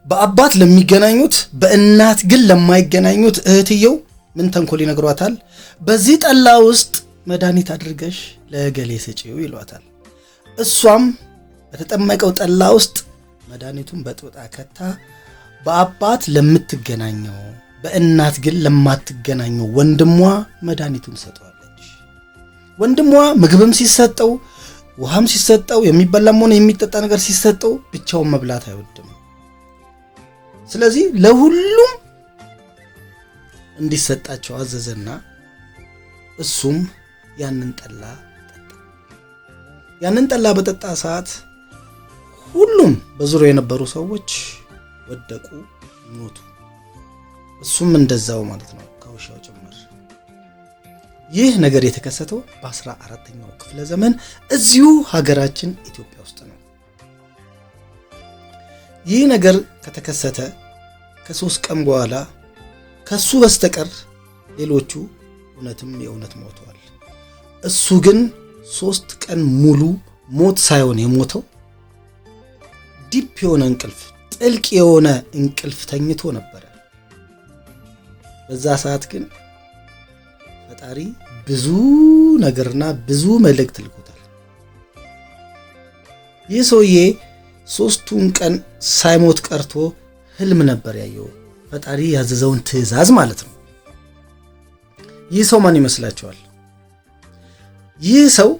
በአባት ለሚገናኙት በእናት ግን ለማይገናኙት እህትየው ምን ተንኮል ይነግሯታል? በዚህ ጠላ ውስጥ መድኃኒት አድርገሽ ለገሌ ስጪው ይሏታል። እሷም በተጠመቀው ጠላ ውስጥ መድኃኒቱን በጦጣ ከታ በአባት ለምትገናኘው በእናት ግን ለማትገናኘው ወንድሟ መድኃኒቱን ሰጠዋለች። ወንድሟ ምግብም ሲሰጠው ውሃም ሲሰጠው የሚበላም ሆነ የሚጠጣ ነገር ሲሰጠው ብቻውን መብላት አይወድም። ስለዚህ ለሁሉም እንዲሰጣቸው አዘዘና እሱም ያንን ጠላ ጠጣ። ያንን ጠላ በጠጣ ሰዓት ሁሉም በዙሪያው የነበሩ ሰዎች ወደቁ፣ ሞቱ። እሱም እንደዛው ማለት ነው ከውሻው ጭምር። ይህ ነገር የተከሰተው በ14ኛው ክፍለ ዘመን እዚሁ ሀገራችን ኢትዮጵያ ውስጥ ነው። ይህ ነገር ከተከሰተ ከ3 ቀን በኋላ ከሱ በስተቀር ሌሎቹ እውነትም የእውነት ሞተዋል። እሱ ግን 3 ቀን ሙሉ ሞት ሳይሆን የሞተው ዲፕ የሆነ እንቅልፍ፣ ጥልቅ የሆነ እንቅልፍ ተኝቶ ነበረ። በዛ ሰዓት ግን ፈጣሪ ብዙ ነገርና ብዙ መልእክት ልኮታል። ይህ ሰውዬ 3ቱን ቀን ሳይሞት ቀርቶ ህልም ነበር ያየው፣ ፈጣሪ ያዘዘውን ትእዛዝ ማለት ነው። ይህ ሰው ማን ይመስላችኋል? ይህ ሰው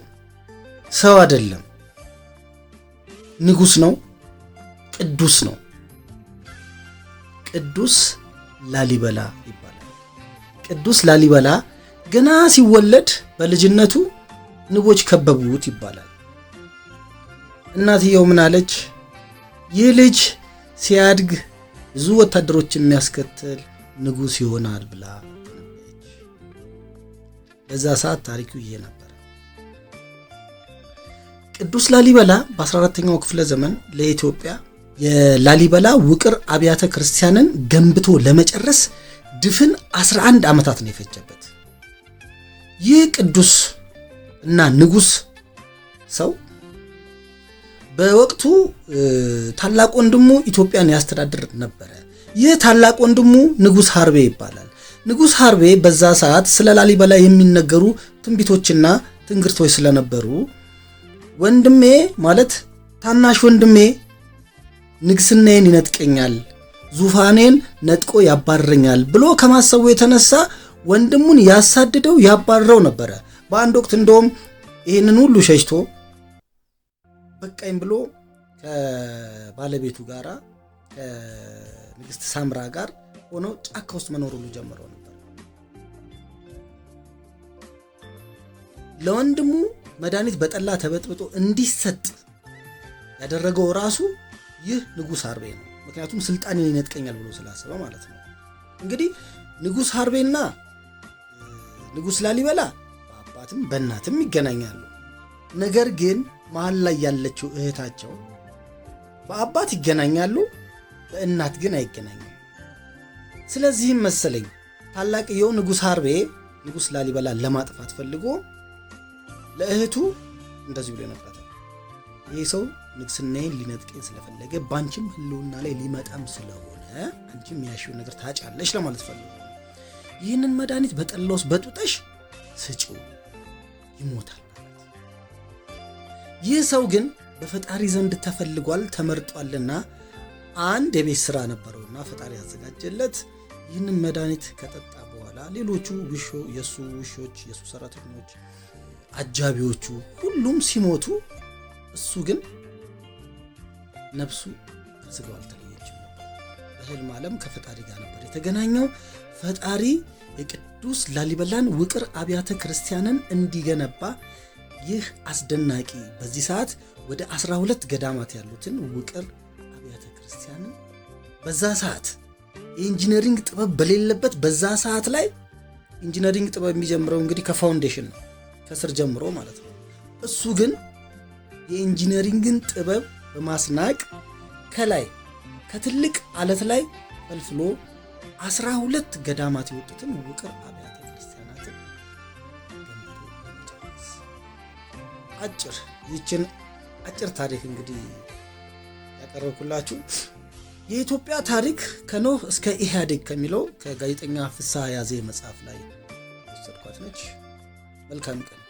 አይደለም፣ ንጉስ ነው፣ ቅዱስ ነው። ቅዱስ ላሊበላ ይባላል። ቅዱስ ላሊበላ ገና ሲወለድ በልጅነቱ ንቦች ከበቡት ይባላል። እናትየው ምን አለች? ይህ ልጅ ሲያድግ ብዙ ወታደሮች የሚያስከትል ንጉስ ይሆናል ብላ ተነበየች። በዛ ሰዓት ታሪኩ ይሄ ነበር። ቅዱስ ላሊበላ በ14ኛው ክፍለ ዘመን ለኢትዮጵያ የላሊበላ ውቅር አብያተ ክርስቲያንን ገንብቶ ለመጨረስ ድፍን 11 ዓመታት ነው የፈጀበት። ይህ ቅዱስ እና ንጉስ ሰው በወቅቱ ታላቅ ወንድሙ ኢትዮጵያን ያስተዳድር ነበረ። ይህ ታላቅ ወንድሙ ንጉስ ሀርቤ ይባላል። ንጉስ ሀርቤ በዛ ሰዓት ስለ ላሊበላ የሚነገሩ ትንቢቶችና ትንግርቶች ስለነበሩ ወንድሜ ማለት ታናሽ ወንድሜ ንግስናዬን ይነጥቀኛል፣ ዙፋኔን ነጥቆ ያባረኛል ብሎ ከማሰቡ የተነሳ ወንድሙን ያሳድደው ያባረው ነበረ። በአንድ ወቅት እንደውም ይህንን ሁሉ ሸሽቶ በቃኝ ብሎ ከባለቤቱ ጋር ከንግስት ሳምራ ጋር ሆኖ ጫካ ውስጥ መኖር ሁሉ ጀምረው ነበር። ለወንድሙ መድኃኒት በጠላ ተበጥብጦ እንዲሰጥ ያደረገው ራሱ ይህ ንጉስ ሀርቤ ነው። ምክንያቱም ስልጣኔን ይነጥቀኛል ብሎ ስላሰበ ማለት ነው። እንግዲህ ንጉስ ሀርቤና ንጉስ ላሊበላ በአባትም በእናትም ይገናኛሉ። ነገር ግን መሀል ላይ ያለችው እህታቸው በአባት ይገናኛሉ፣ በእናት ግን አይገናኙም። ስለዚህም መሰለኝ ታላቅየው ንጉስ ሀርቤ ንጉስ ላሊበላ ለማጥፋት ፈልጎ ለእህቱ እንደዚህ ብሎ ነበር። ይህ ሰው ንግስናዬን ሊነጥቀኝ ስለፈለገ ባንቺም ህልውና ላይ ሊመጣም ስለሆነ አንቺም ያሽው ነገር ታጫለሽ ለማለት ፈልጎ ይህንን መድኃኒት በጠላ ውስጥ በጡጠሽ ስጪው ይሞታል። ይህ ሰው ግን በፈጣሪ ዘንድ ተፈልጓል ተመርጧልና አንድ የቤት ስራ ነበረውና ፈጣሪ ያዘጋጀለት። ይህንን መድኃኒት ከጠጣ በኋላ ሌሎቹ የሱ ውሾች፣ የሱ ሰራተኞች፣ አጃቢዎቹ ሁሉም ሲሞቱ እሱ ግን ነፍሱ ከስጋው አልተለየችም ነበር። በህልም ዓለም ከፈጣሪ ጋር ነበር የተገናኘው። ፈጣሪ የቅዱስ ላሊበላን ውቅር አብያተ ክርስቲያንን እንዲገነባ ይህ አስደናቂ በዚህ ሰዓት ወደ 12 ገዳማት ያሉትን ውቅር አብያተ ክርስቲያንን በዛ ሰዓት የኢንጂነሪንግ ጥበብ በሌለበት በዛ ሰዓት ላይ ኢንጂነሪንግ ጥበብ የሚጀምረው እንግዲህ ከፋውንዴሽን ነው፣ ከስር ጀምሮ ማለት ነው። እሱ ግን የኢንጂነሪንግን ጥበብ በማስናቅ ከላይ ከትልቅ አለት ላይ ፈልፍሎ 12 ገዳማት የወጡትን ውቅር አብያተ ክርስቲያናትን ገንብቶ ለመጨረስ ይህችን አጭር ታሪክ እንግዲህ ያቀረብኩላችሁ የኢትዮጵያ ታሪክ ከኖህ እስከ ኢህአዴግ ከሚለው ከጋዜጠኛ ፍስሐ ያዜ መጽሐፍ ላይ ወሰድኳት ነች። መልካም ቀን።